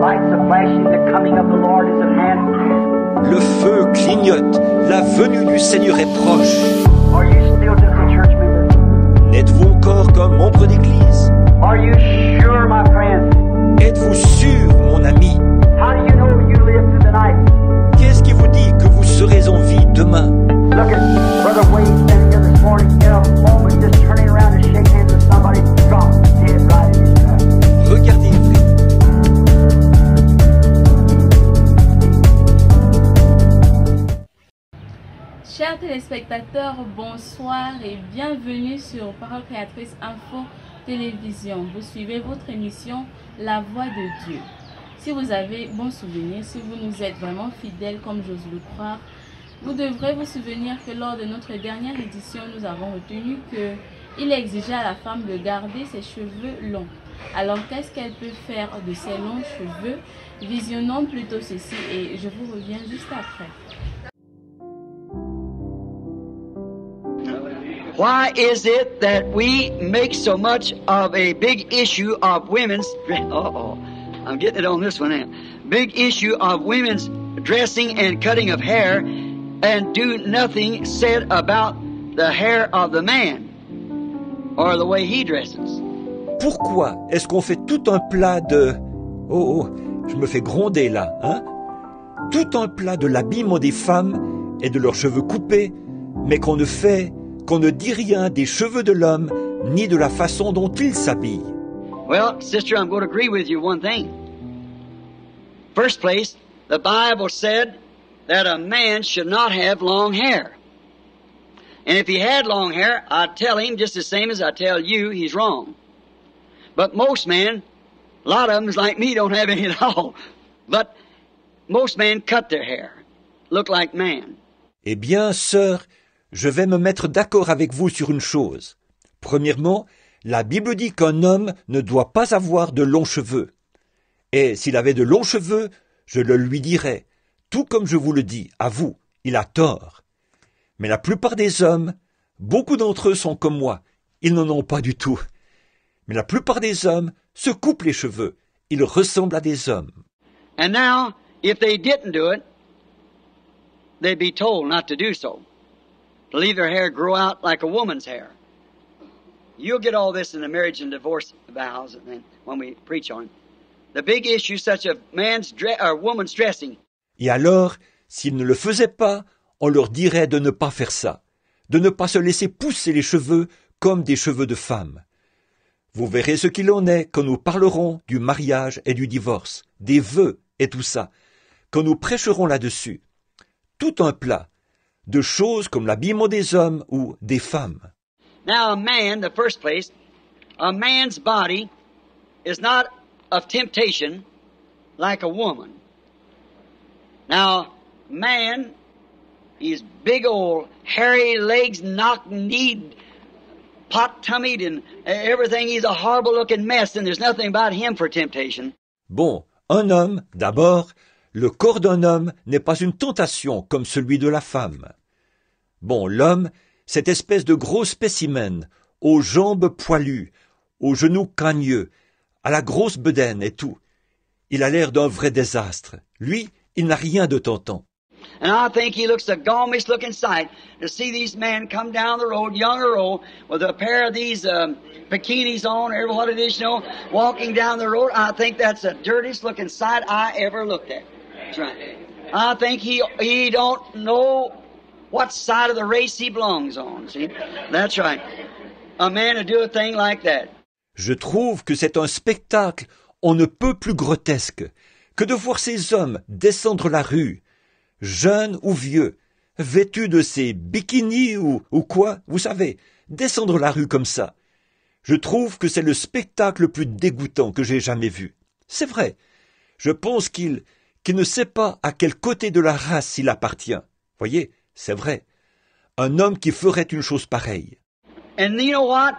Lights are flashing, the coming of the Lord is at hand. Le feu clignote, la venue du Seigneur est proche. Are you still just a church member? N'êtes-vous encore qu'un membre d'église? Are you sure, my friend? Êtes-vous sûr, mon ami? How do you know you live through the night? Qu'est-ce qui vous dit que vous serez en vie demain? Look at Brother Wade standing here this morning in a moment, just turning around to shake hands with somebody, drop dead right in his tracks. Regardez, Chers téléspectateurs, bonsoir et bienvenue sur Parole Créatrice Info Télévision. Vous suivez votre émission La Voix de Dieu. Si vous avez bon souvenir, si vous nous êtes vraiment fidèles comme j'ose le croire, vous devrez vous souvenir que lors de notre dernière édition, nous avons retenu qu'il exigeait à la femme de garder ses cheveux longs. Alors qu'est-ce qu'elle peut faire de ses longs cheveux? Visionnons plutôt ceci et je vous reviens juste après. Why is it that we make so much of a big issue of women's I'm getting it on this one now. Big issue of women's dressing and cutting of hair and do nothing said about the hair of the man or the way he dresses. pourquoi est-ce qu'on fait tout un plat de... je me fais gronder là, hein? Tout un plat de l'habillement des femmes et de leurs cheveux coupés, mais qu'on ne dit rien des cheveux de l'homme, ni de la façon dont il s'habille. Well, sister, I'm going to agree with you one thing. First place, the Bible said that a man should not have long hair. And if he had long hair, I'd tell him just the same as I tell you, he's wrong. But most men, a lot of them, like me, don't have any at all. But most men cut their hair, look like man. Eh bien, sœur, je vais me mettre d'accord avec vous sur une chose. Premièrement, la Bible dit qu'un homme ne doit pas avoir de longs cheveux. Et s'il avait de longs cheveux, je le lui dirais, tout comme je vous le dis, à vous, il a tort. Mais la plupart des hommes, beaucoup d'entre eux sont comme moi, ils n'en ont pas du tout. Mais la plupart des hommes se coupent les cheveux, ils ressemblent à des hommes. And now, if they didn't do it, they'd be told not to do so. To leave their hair grow out like a woman's hair. You'll get all this in the marriage and divorce vows when we preach on it. The big issue such as man's or woman's dressing. Et alors, s'ils ne le faisaient pas, on leur dirait de ne pas faire ça, de ne pas se laisser pousser les cheveux comme des cheveux de femme. Vous verrez ce qu'il en est quand nous parlerons du mariage et du divorce, des vœux et tout ça, quand nous prêcherons là-dessus. Tout un plat de choses comme l'habillement des hommes ou des femmes. Now a man, the first place, a man's body is not of temptation like a woman. Now, man, he's big old hairy legs, knock-kneed, pot-tummied, and everything. He's a horrible-looking mess, and there's nothing about him for temptation. Bon, un homme, d'abord, le corps d'un homme n'est pas une tentation comme celui de la femme. Bon, l'homme, cette espèce de gros spécimen, aux jambes poilues, aux genoux cagneux, à la grosse bedaine et tout. Il a l'air d'un vrai désastre. Lui, il n'a rien de tentant. And I think he looks a gaumish looking sight to see these men come down the road, young or old, with a pair of these bikinis on, or what it is, you know, walking down the road. I think that's the dirtiest looking sight I ever looked at. That's right. I think he don't know what side of the race he belongs on, see? That's right. A man to do a thing like that. Je trouve que c'est un spectacle on ne peut plus grotesque que de voir ces hommes descendre la rue, jeunes ou vieux, vêtus de ces bikinis ou quoi, vous savez, descendre la rue comme ça. Je trouve que c'est le spectacle le plus dégoûtant que j'ai jamais vu. C'est vrai, je pense qu'il ne sait pas à quel côté de la race il appartient. Voyez, c'est vrai. Un homme qui ferait une chose pareille. And you know what?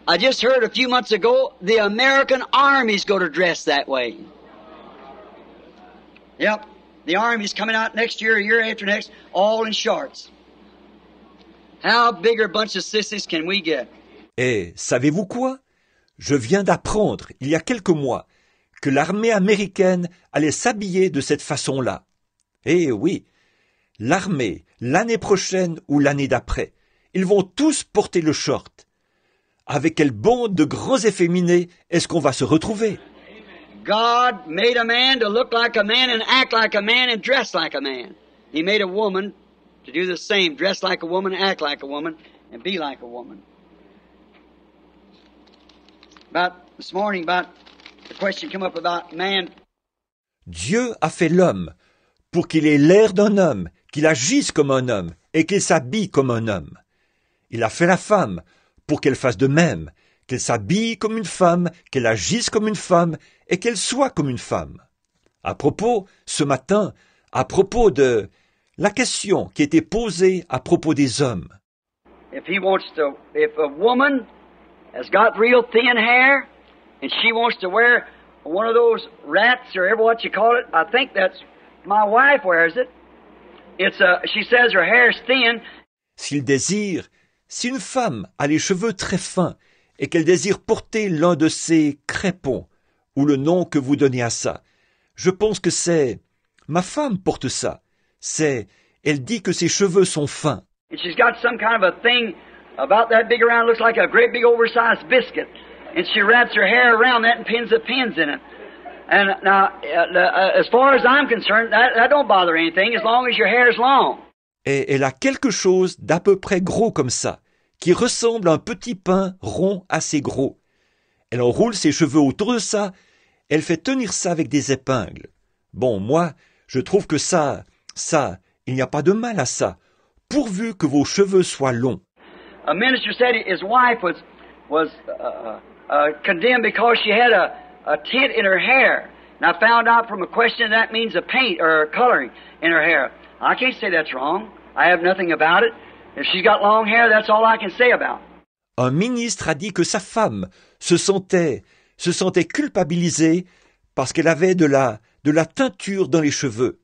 I just heard a few months ago, the American Army's going to dress that way. Yep, the Army's coming out next year, year after next, all in shorts. How big a bunch of sissies can we get? Et savez-vous quoi? Je viens d'apprendre, il y a quelques mois, que l'armée américaine allait s'habiller de cette façon-là. Eh oui, l'armée, l'année prochaine ou l'année d'après, ils vont tous porter le short. Avec quelle bande de grands efféminés est-ce qu'on va se retrouver? God made a man to look like a man and act like a man and dress like a man. He made a woman to do the same, dress like a woman, act like a woman, and be like a woman. This morning, the question came up about man. Dieu a fait l'homme pour qu'il ait l'air d'un homme, qu'il agisse comme un homme et qu'il s'habille comme un homme. Il a fait la femme pour qu'elle fasse de même, qu'elle s'habille comme une femme, qu'elle agisse comme une femme et qu'elle soit comme une femme. À propos, ce matin, à propos de la question qui était posée à propos des hommes. If a woman has got real thin hair and she wants to wear one of those rats or ever what you call it, I think that's my wife wears it. She says her hair is thin. S'il désire, si une femme a les cheveux très fins et qu'elle désire porter l'un de ces crépons, ou le nom que vous donnez à ça, je pense que c'est... Ma femme porte ça. Elle dit que ses cheveux sont fins. And she's got some kind of a thing about that big around, looks like a great big oversized biscuit. And she wraps her hair around that and pins the pins in it. And now, as far as I'm concerned, that don't bother anything as long as your hair is long. Et elle a quelque chose d'à peu près gros comme ça, qui ressemble à un petit pain rond assez gros. Elle enroule ses cheveux autour de ça, elle fait tenir ça avec des épingles. Bon, moi, je trouve que ça, il n'y a pas de mal à ça, pourvu que vos cheveux soient longs. A minister said his wife was condemned because she had a tint in her hair. And I found out from a question that means a paint or a coloring in her hair. I can't say that's wrong. I have nothing about it. If she's got long hair, that's all I can say about it. Un ministre a dit que sa femme se sentait culpabilisée parce qu'elle avait de la teinture dans les cheveux.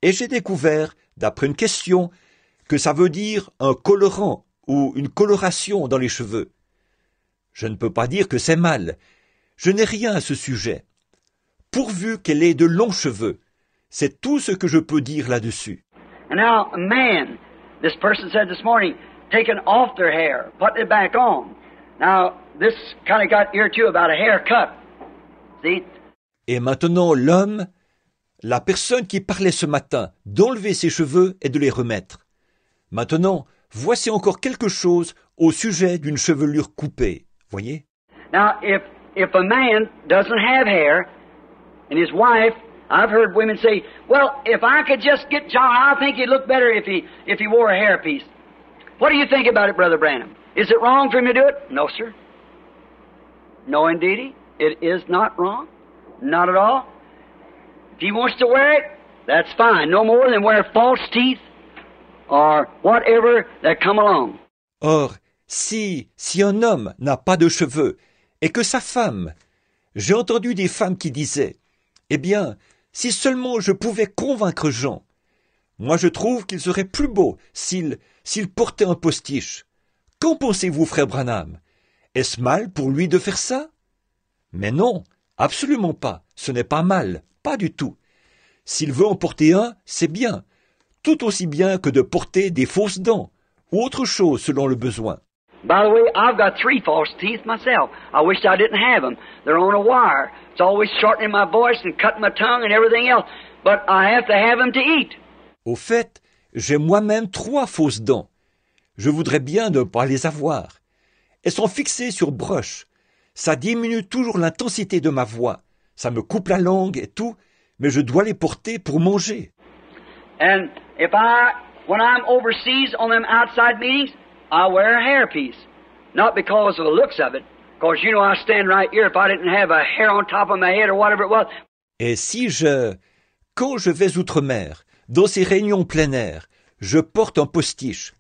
Et j'ai découvert, d'après une question, que ça veut dire un colorant ou une coloration dans les cheveux. Je ne peux pas dire que c'est mal. Je n'ai rien à ce sujet. Pourvu qu'elle ait de longs cheveux. C'est tout ce que je peux dire là-dessus. And now, a man, this person said this morning, taking off their hair, putting it back on. Now, this kind of got here too about a haircut. See? Et maintenant, l'homme, la personne qui parlait ce matin, d'enlever ses cheveux et de les remettre. Maintenant, voici encore quelque chose au sujet d'une chevelure coupée. Voyez? Now, if a man doesn't have hair, and his wife, I've heard women say, well, if I could just get John, I think he'd look better if he wore a hairpiece. What do you think about it, Brother Branham? Is it wrong for him to do it? No, sir. No, indeedy. It is not wrong. Not at all. If he wants to wear it, that's fine. No more than wear false teeth or whatever that come along. Or, si un homme n'a pas de cheveux et que sa femme, j'ai entendu des femmes qui disaient, eh bien, si seulement je pouvais convaincre Jean, moi je trouve qu'il serait plus beau s'il portait un postiche. Qu'en pensez-vous, frère Branham? Est-ce mal pour lui de faire ça? Mais non, absolument pas. Ce n'est pas mal, pas du tout. S'il veut en porter un, c'est bien. Tout aussi bien que de porter des fausses dents, ou autre chose selon le besoin. By the way, I've got 3 false teeth myself. I wished I didn't have them. They're on a wire. It's always shortening my voice and cutting my tongue and everything else. But I have to have them to eat. Au fait, j'ai moi-même 3 fausses dents. Je voudrais bien ne pas les avoir. Elles sont fixées sur broche. Ça diminue toujours l'intensité de ma voix. Ça me coupe la langue et tout, mais je dois les porter pour manger. And when I'm overseas on them outside meetings, I wear a hairpiece. Not because of the looks of it, because you know I stand right here if I didn't have a hair on top of my head or whatever it was. Et quand je vais outre-mer, dans ces réunions plein air, je porte un postiche.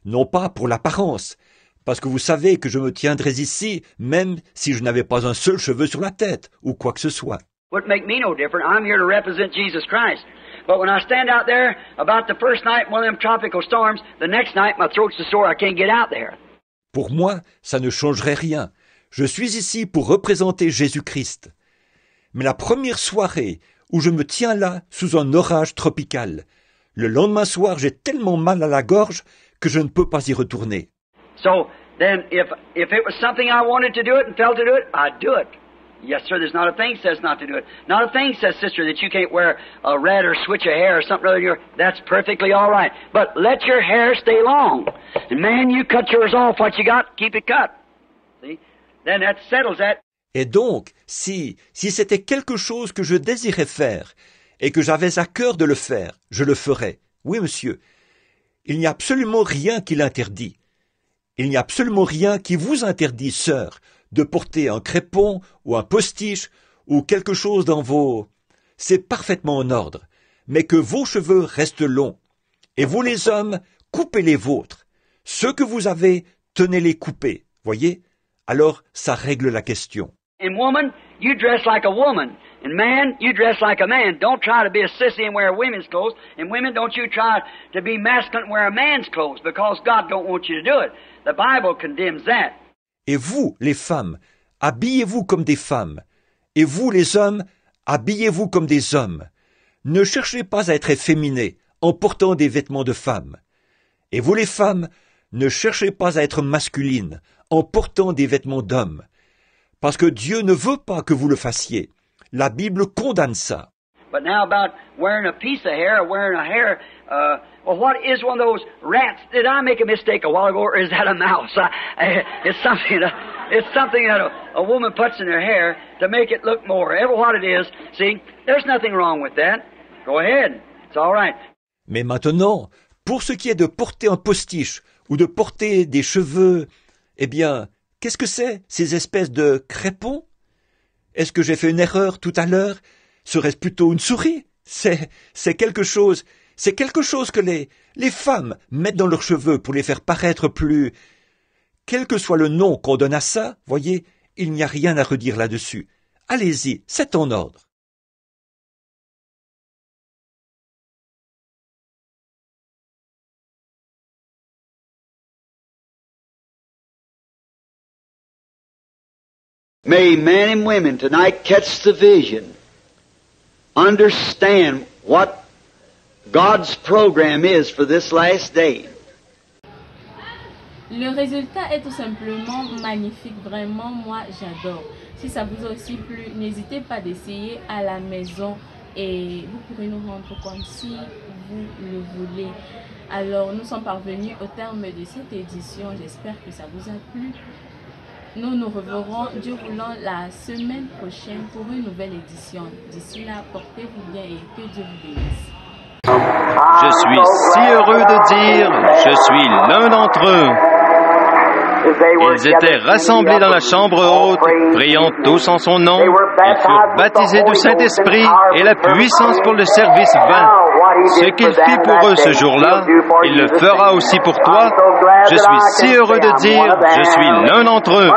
Non pas pour l'apparence, parce que vous savez que je me tiendrais ici, même si je n'avais pas un seul cheveu sur la tête, ou quoi que ce soit. Wouldn't make me no different. I'm here to represent Jesus Christ. But when I stand out there about the first night, one of them tropical storms, the next night my throat's so sore I can't get out there. Pour moi, ça ne changerait rien. Je suis ici pour représenter Jésus-Christ. Mais la première soirée où je me tiens là sous un orage tropical, le lendemain soir j'ai tellement mal à la gorge que je ne peux pas y retourner. So then if it was something I wanted to do it and felt to do it, I'd do it. Yes, sir, there's not a thing says not to do it. Not a thing says, sister, that you can't wear a red or switch of hair or something other than your... That's perfectly all right. But let your hair stay long. And man, you cut yours off, what you got, keep it cut. See? Then that settles that. Et donc, si c'était quelque chose que je désirais faire et que j'avais à cœur de le faire, je le ferais. Oui, monsieur. Il n'y a absolument rien qui l'interdit. Il n'y a absolument rien qui vous interdit, sœur, de porter un crépon ou un postiche ou quelque chose dans vos... C'est parfaitement en ordre, mais que vos cheveux restent longs. Et vous les hommes, coupez les vôtres. Ceux que vous avez, tenez-les coupés, voyez? Alors, ça règle la question. And woman, you dress like a woman. And man, you dress like a man. Don't try to be a sissy and wear women's clothes. And women, don't you try to be masculine and wear a man's clothes, because God don't want you to do it. The Bible condemns that. Et vous, les femmes, habillez-vous comme des femmes. Et vous, les hommes, habillez-vous comme des hommes. Ne cherchez pas à être efféminés en portant des vêtements de femmes. Et vous, les femmes, ne cherchez pas à être masculines en portant des vêtements d'hommes. Parce que Dieu ne veut pas que vous le fassiez. La Bible condamne ça. But now about wearing a piece of hair or wearing a hair, well, what is one of those rats? Did I make a mistake a while ago, or is that a mouse? It's something that a woman puts in her hair to make it look more. Ever what it is, see, there's nothing wrong with that. Go ahead. It's all right. Mais maintenant, pour ce qui est de porter un postiche ou de porter des cheveux, eh bien, qu'est-ce que c'est, ces espèces de crépons? Est-ce que j'ai fait une erreur tout à l'heure? Serait-ce plutôt une souris? C'est quelque chose que les femmes mettent dans leurs cheveux pour les faire paraître plus... Quel que soit le nom qu'on donne à ça, voyez, il n'y a rien à redire là-dessus. Allez-y, c'est en ordre. May men and women tonight catch the vision, understand what God's program is for this last day. Le résultat est tout simplement magnifique, vraiment, moi j'adore. Si ça vous a aussi plu, n'hésitez pas d'essayer à la maison et vous pourrez nous rendre compte si vous le voulez. Alors nous sommes parvenus au terme de cette édition, j'espère que ça vous a plu. Nous nous reverrons Dieu voulant la semaine prochaine pour une nouvelle édition. D'ici là, portez-vous bien et que Dieu vous bénisse. Je suis si heureux de dire, je suis l'un d'entre eux. Ils étaient rassemblés dans la chambre haute, priant tous en son nom. Ils furent baptisés du Saint-Esprit et la puissance pour le service vint. Ce qu'il fit pour eux ce jour-là, il le fera aussi pour toi. Je suis si heureux de dire, je suis l'un d'entre eux.